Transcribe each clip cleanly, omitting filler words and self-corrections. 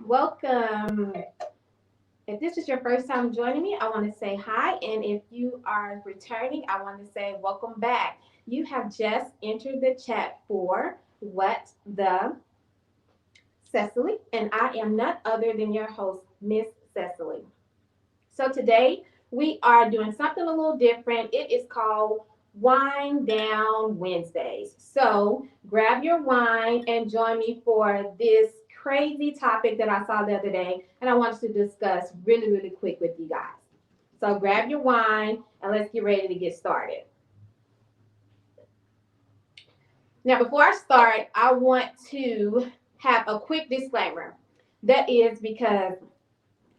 Welcome. If this is your first time joining me, I want to say hi. And if you are returning, I want to say welcome back. You have just entered the chat for What the Cecily, and I am none other than your host, Miss Cecily. So today we are doing something a little different. It is called Wine Down Wednesdays. So grab your wine and join me for this crazy topic that I saw the other day, and I want to discuss really, really quick with you guys. So grab your wine and let's get ready to get started. Now, before I start, I want to have a quick disclaimer. That is because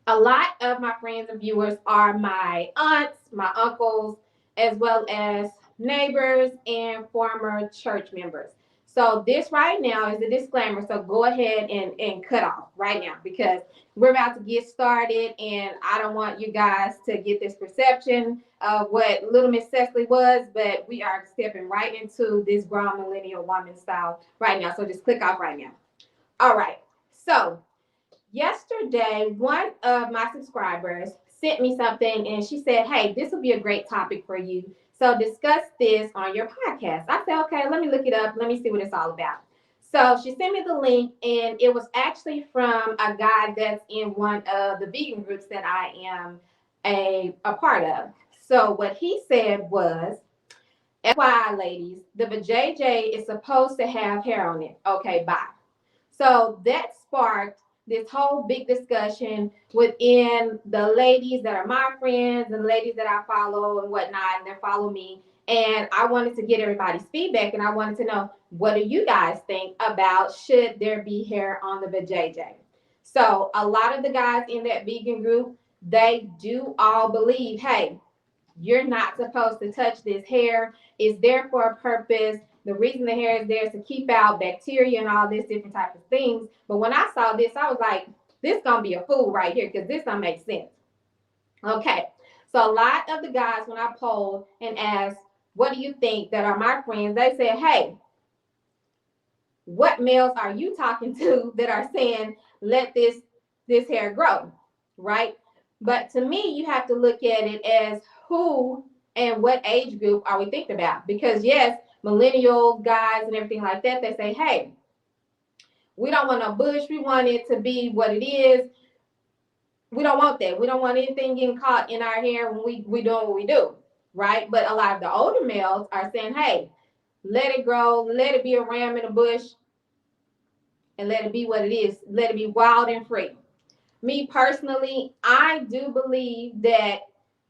a lot of my friends and viewers are my aunts, my uncles, as well as neighbors and former church members. So this right now is a disclaimer. So go ahead and cut off right now because we're about to get started and I don't want you guys to get this perception of what Little Miss Cecily was, but we are stepping right into this grown millennial woman style right now. So just click off right now. All right. So yesterday, one of my subscribers sent me something and she said, "Hey, this will be a great topic for you. So discuss this on your podcast." I said, "Okay, let me look it up. Let me see what it's all about." So she sent me the link and it was actually from a guy that's in one of the vegan groups that I am a part of. So what he said was, FYI, ladies, the VAJAYJAY is supposed to have hair on it. Okay, bye. So that sparked this whole big discussion within the ladies that are my friends and the ladies that I follow and whatnot, and they follow me. And I wanted to get everybody's feedback, and I wanted to know, what do you guys think about should there be hair on the VAJAYJAY? So a lot of the guys in that vegan group, they do all believe, hey, you're not supposed to touch this hair. It's there for a purpose. The reason the hair is there is to keep out bacteria and all this different type of things. But when I saw this, I was like, this gonna be a fool right here because this don't make sense. Okay. So a lot of the guys, when I polled and asked, what do you think, that are my friends, they said, hey, what males are you talking to that are saying let this hair grow, right? But to me, you have to look at it as who and what age group are we thinking about? Because yes, millennial guys and everything like that, they say, hey, we don't want no bush. We want it to be what it is. We don't want that. We don't want anything getting caught in our hair when we doing what we do, right? But a lot of the older males are saying, hey, let it grow, let it be a ram in a bush, and let it be what it is. Let it be wild and free. Me personally, I do believe that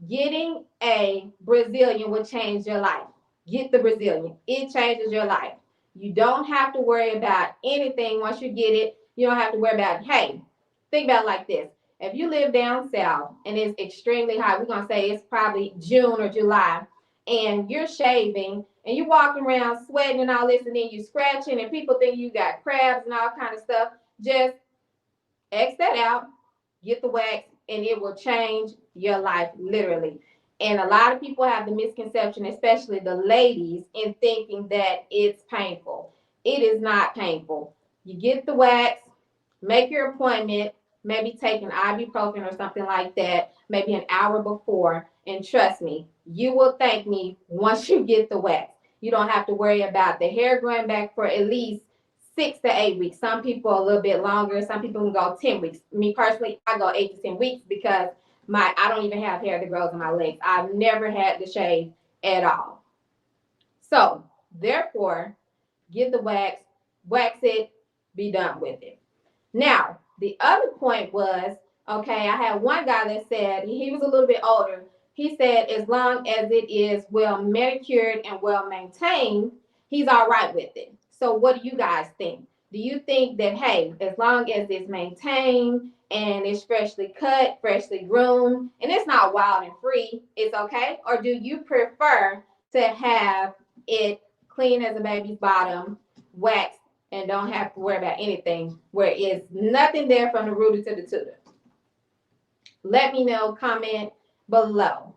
getting a Brazilian will change your life. Get the Brazilian. It changes your life. You don't have to worry about anything once you get it. You don't have to worry about, hey, think about it like this. If you live down south and it's extremely hot, we're going to say it's probably June or July, and you're shaving and you're walking around sweating and all this, and then you scratching and people think you got crabs and all kind of stuff, just X that out, get the wax, and it will change your life literally. And a lot of people have the misconception, especially the ladies, in thinking that it's painful. It is not painful. You get the wax, make your appointment, maybe take an ibuprofen or something like that, maybe an hour before, and trust me, you will thank me once you get the wax. You don't have to worry about the hair growing back for at least 6 to 8 weeks. Some people a little bit longer. Some people can go 10 weeks. Me personally, I go 8 to 10 weeks because I don't even have hair that grows on my legs. I've never had to shave at all. So therefore, get the wax it, be done with it. Now, the other point was, okay, I had one guy that said, he was a little bit older. He said, as long as it is well manicured and well maintained, he's all right with it. So what do you guys think? Do you think that, hey, as long as it's maintained and it's freshly cut, freshly groomed, and it's not wild and free, it's okay? Or do you prefer to have it clean as a baby's bottom, waxed, and don't have to worry about anything, where it's nothing there from the rooter to the tutor? Let me know, comment below.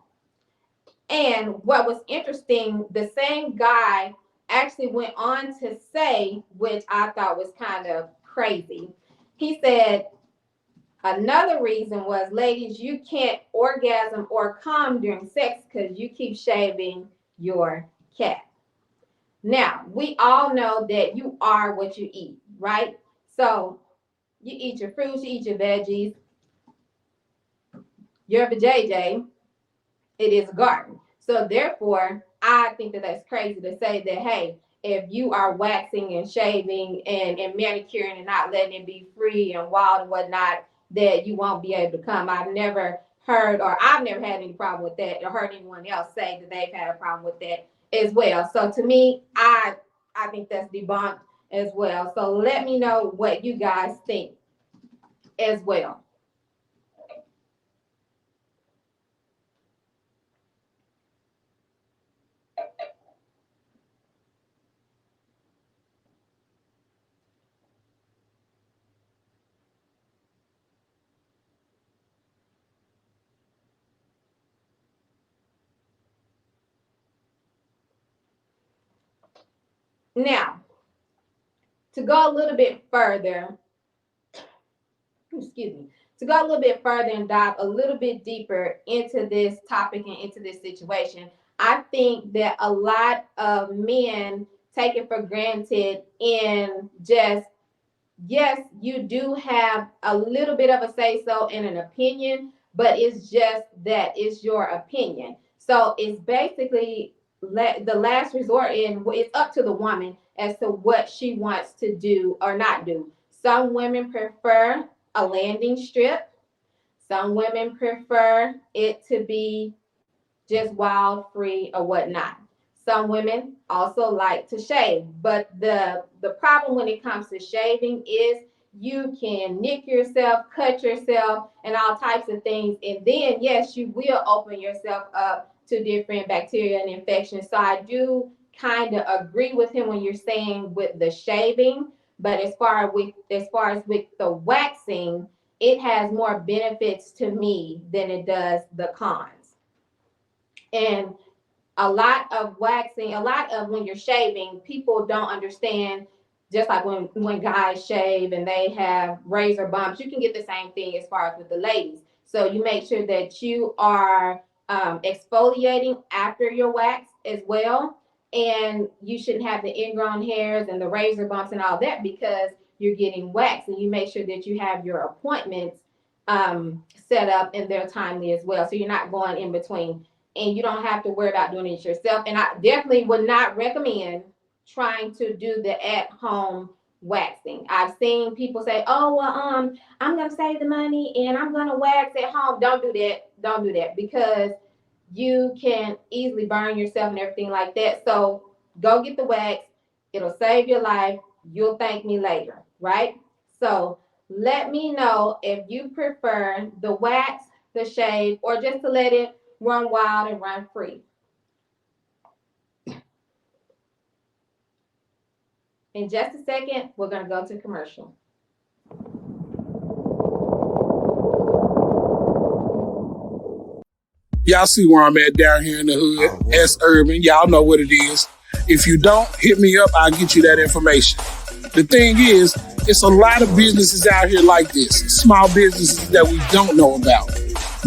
And what was interesting, the same guy actually went on to say, which I thought was kind of crazy. He said, Another reason was, ladies, you can't orgasm or come during sex because you keep shaving your cat. Now, we all know that you are what you eat, right? So you eat your fruits, you eat your veggies. You're a VAJAY, it is a garden. So therefore, I think that that's crazy to say that, hey, if you are waxing and shaving and manicuring and not letting it be free and wild and whatnot, that you won't be able to come. I've never heard, or I've never had any problem with that, or heard anyone else say that they've had a problem with that as well. So to me, I think that's debunked as well. So let me know what you guys think as well. Now, to go a little bit further, excuse me, to go a little bit further and dive a little bit deeper into this topic and into this situation, I think that a lot of men take it for granted in just, yes, you do have a little bit of a say so and an opinion, but it's just that it's your opinion. So it's basically the last resort, and it's up to the woman as to what she wants to do or not do. Some women prefer a landing strip. Some women prefer it to be just wild, free, or whatnot. Some women also like to shave, but the problem when it comes to shaving is you can nick yourself, cut yourself, and all types of things. And then, yes, you will open yourself up to different bacteria and infections. So I do kind of agree with him when you're saying with the shaving, but as far as with the waxing, it has more benefits to me than it does the cons. And a lot of waxing, a lot of when you're shaving, people don't understand. Just like when guys shave and they have razor bumps, you can get the same thing as far as with the ladies. So you make sure that you are exfoliating after your wax as well. And you shouldn't have the ingrown hairs and the razor bumps and all that because you're getting wax. And you make sure that you have your appointments set up and they're timely as well. So you're not going in between. And you don't have to worry about doing it yourself. And I definitely would not recommend trying to do the at-home waxing. I've seen people say, "Oh, well, I'm gonna save the money and I'm gonna wax at home." Don't do that. Don't do that because you can easily burn yourself and everything like that. So go get the wax. It'll save your life. You'll thank me later, right? So let me know if you prefer the wax, the shave, or just to let it run wild and run free. In just a second, we're going to go to commercial. Y'all see where I'm at down here in the hood. S Urban. Y'all know what it is. If you don't, hit me up. I'll get you that information. The thing is, it's a lot of businesses out here like this. Small businesses that we don't know about.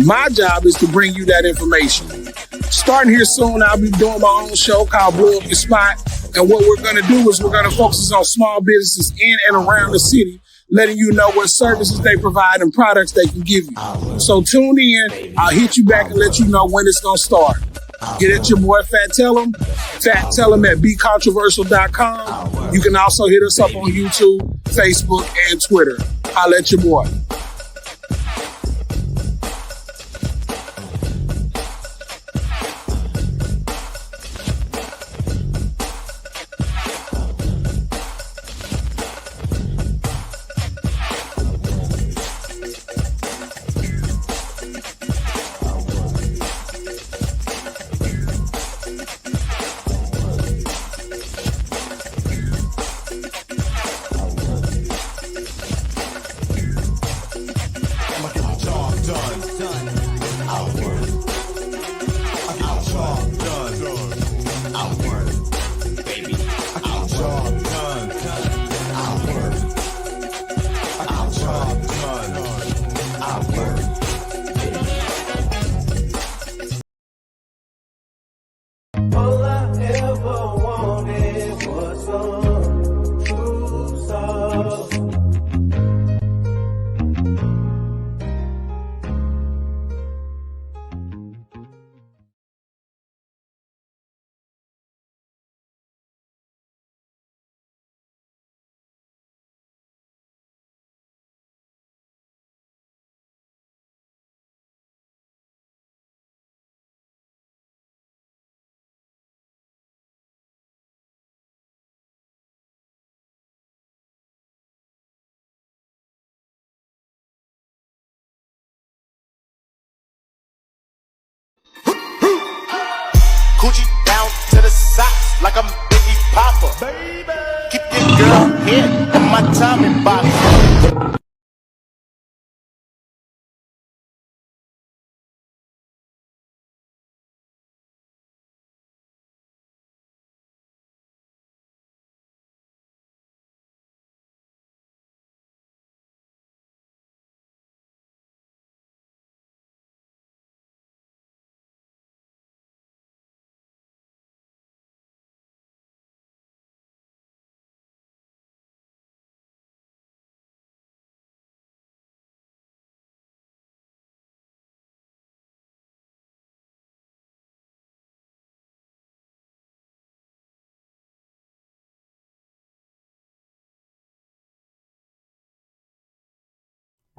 My job is to bring you that information. Starting here soon, I'll be doing my own show called Blow Up Your Spot. And what we're going to do is we're going to focus on small businesses in and around the city, letting you know what services they provide and products they can give you. So tune in. I'll hit you back and let you know when it's going to start. Get at your boy Fat Tell'em. Fat Tell'em at BeControversial.com. You can also hit us up on YouTube, Facebook, and Twitter. I'll let your boy. Coochie down to the socks like I'm Biggie Popper. Baby. Keep your girl here in my Tommy box.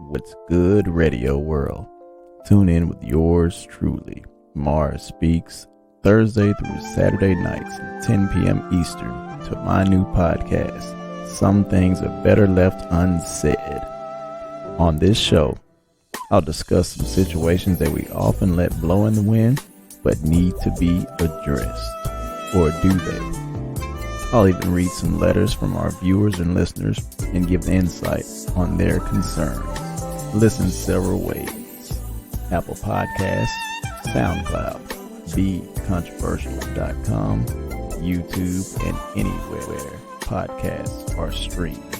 What's good, radio world? Tune in with yours truly, Mars Speaks, Thursday through Saturday nights at 10 p.m. Eastern to my new podcast, Some Things Are Better Left Unsaid. On this show, I'll discuss some situations that we often let blow in the wind but need to be addressed. Or do they? I'll even read some letters from our viewers and listeners and give insight on their concerns. Listen several ways: Apple Podcasts, SoundCloud, BeControversial.com, YouTube, and anywhere podcasts are streamed.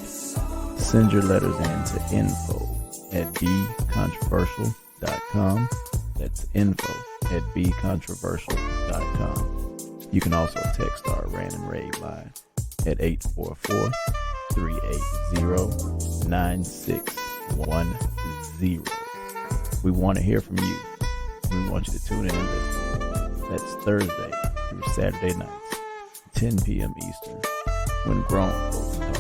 Send your letters in to info@BeControversial.com. That's info@BeControversial.com. You can also text our random rave line at 844-380-9610. We want to hear from you. We want you to tune in and listen. That's Thursday through Saturday nights, 10 p.m. Eastern, when grown folks talk.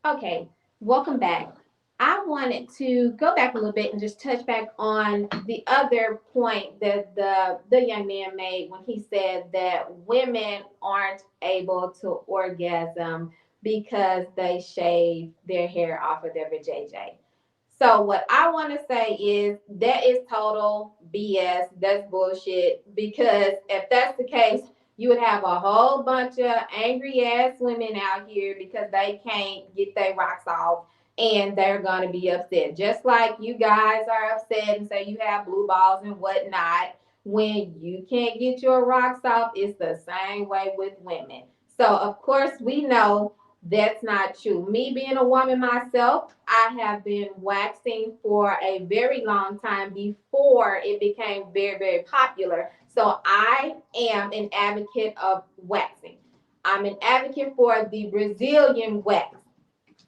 Okay, welcome back. I wanted to go back a little bit and just touch back on the other point that the young man made when he said that women aren't able to orgasm because they shave their hair off of their vajayjay. So what I want to say is that is total BS. That's bullshit. Because if that's the case, you would have a whole bunch of angry ass women out here because they can't get their rocks off and they're going to be upset. Just like you guys are upset and say you have blue balls and whatnot. When you can't get your rocks off, it's the same way with women. So, of course, we know that's not true. Me being a woman myself, I have been waxing for a very long time before it became very, very popular. So I am an advocate of waxing. I'm an advocate for the Brazilian wax.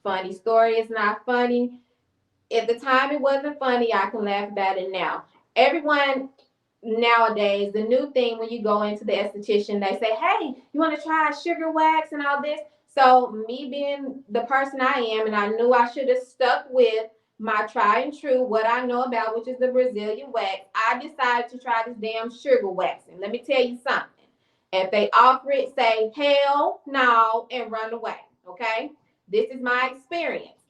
Funny story, it's not funny. At the time it wasn't funny, I can laugh about it now. Everyone nowadays, the new thing when you go into the esthetician, they say, hey, you want to try sugar wax and all this? So me being the person I am, and I knew I should have stuck with my try and true, what I know about, which is the Brazilian wax, I decided to try this damn sugar waxing. Let me tell you something. If they offer it, say hell no and run away. Okay? This is my experience.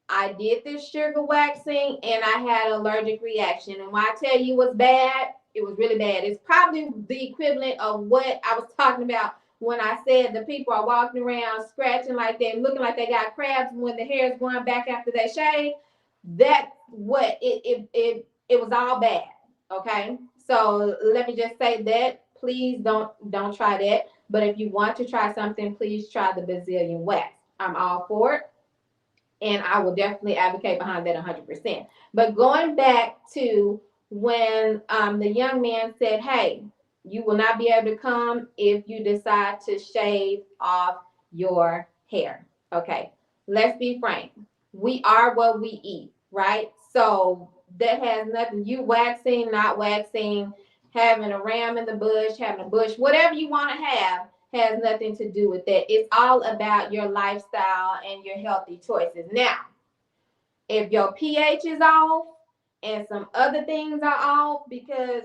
I did this sugar waxing and I had an allergic reaction. And when I tell you it was bad, it was really bad. It's probably the equivalent of what I was talking about when I said the people are walking around scratching like they're looking like they got crabs when the hair is growing back after they shave. That's what it was all bad. Okay. So let me just say that. Please don't try that. But if you want to try something, please try the Brazilian wax. I'm all for it. And I will definitely advocate behind that 100%. But going back to when the young man said, hey, you will not be able to come if you decide to shave off your hair. Okay, let's be frank. We are what we eat, right? So that has nothing, you waxing, not waxing, having a ram in the bush, having a bush, whatever you want to have has nothing to do with that. It's all about your lifestyle and your healthy choices. Now, if your pH is off and some other things are off because,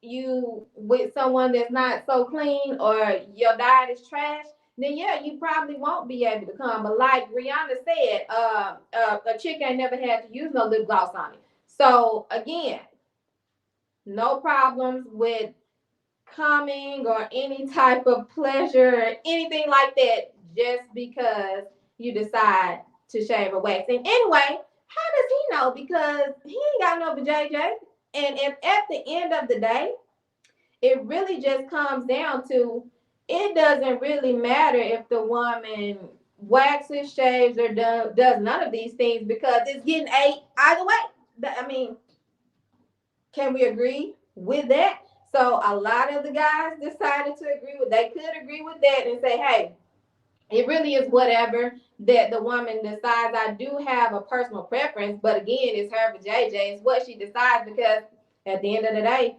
you with someone that's not so clean or your diet is trash, then yeah, you probably won't be able to come. But like Rihanna said, a chick ain't never had to use no lip gloss on it. So again, no problems with coming or any type of pleasure or anything like that just because you decide to shave or wax. And anyway, how does he know? Because he ain't got no VAJAY. And if at the end of the day, it really just comes down to, it doesn't really matter if the woman waxes, shaves, or does none of these things, because it's getting ate either way. I mean, can we agree with that? So a lot of the guys decided to agree with, they could agree with that and say, hey, it really is whatever that the woman decides. I do have a personal preference, but again, it's her VAJAY. It's what she decides, because at the end of the day,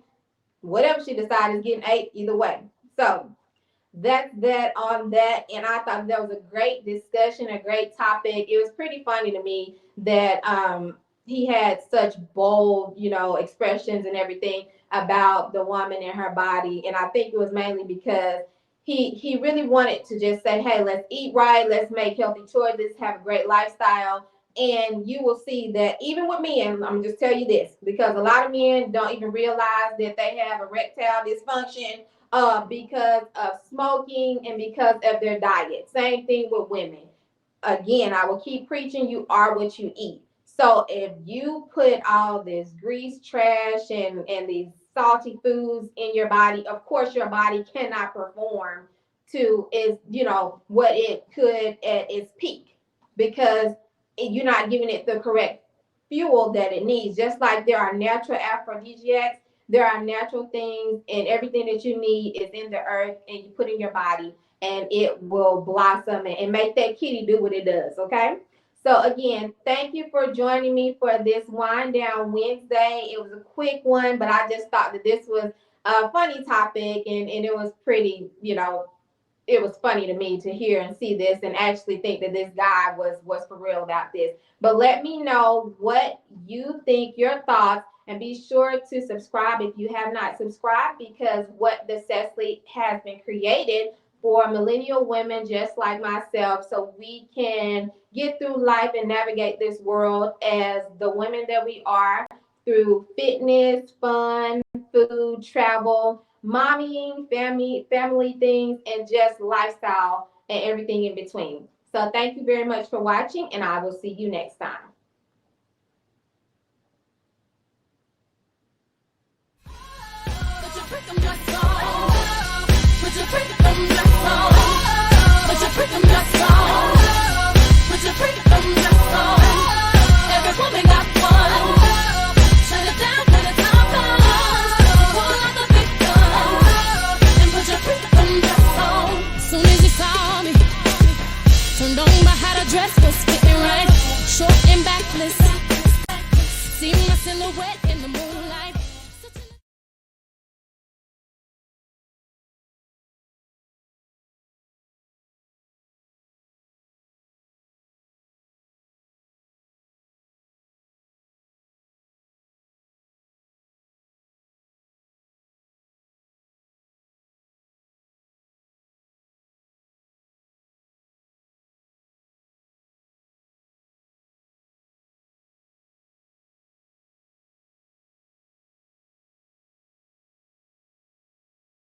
whatever she decides is getting ate either way. So that's that on that. And I thought that was a great discussion, a great topic. It was pretty funny to me that he had such bold, expressions and everything about the woman and her body. And I think it was mainly because he really wanted to just say, hey, let's eat right, let's make healthy choices, have a great lifestyle. And you will see that even with men, I'm just tell you this, because a lot of men don't even realize that they have erectile dysfunction because of smoking and because of their diet. Same thing with women. Again, I will keep preaching, you are what you eat. So if you put all this grease, trash, and these salty foods in your body, of course your body cannot perform to what it could at its peak, because you're not giving it the correct fuel that it needs. Just like there are natural aphrodisiacs, there are natural things, and everything that you need is in the earth, and you put in your body, and it will blossom and make that kitty do what it does. Okay. So again, thank you for joining me for this Wind Down Wednesday. It was a quick one, but I just thought that this was a funny topic, and it was pretty, it was funny to me to hear and see this and actually think that this guy was for real about this. But let me know what you think, your thoughts, and be sure to subscribe if you have not subscribed, because What the Cecily has been created for millennial women just like myself, so we can get through life and navigate this world as the women that we are, through fitness, fun, food, travel, mommying, family things, and just lifestyle and everything in between. So thank you very much for watching, and I will see you next time. Every woman got one. Shut it down when the time comes. Pull out the big gun and put your freakum dress on. Soon as you saw me, turned on by how the dress was fitting right, short and backless. See my silhouette.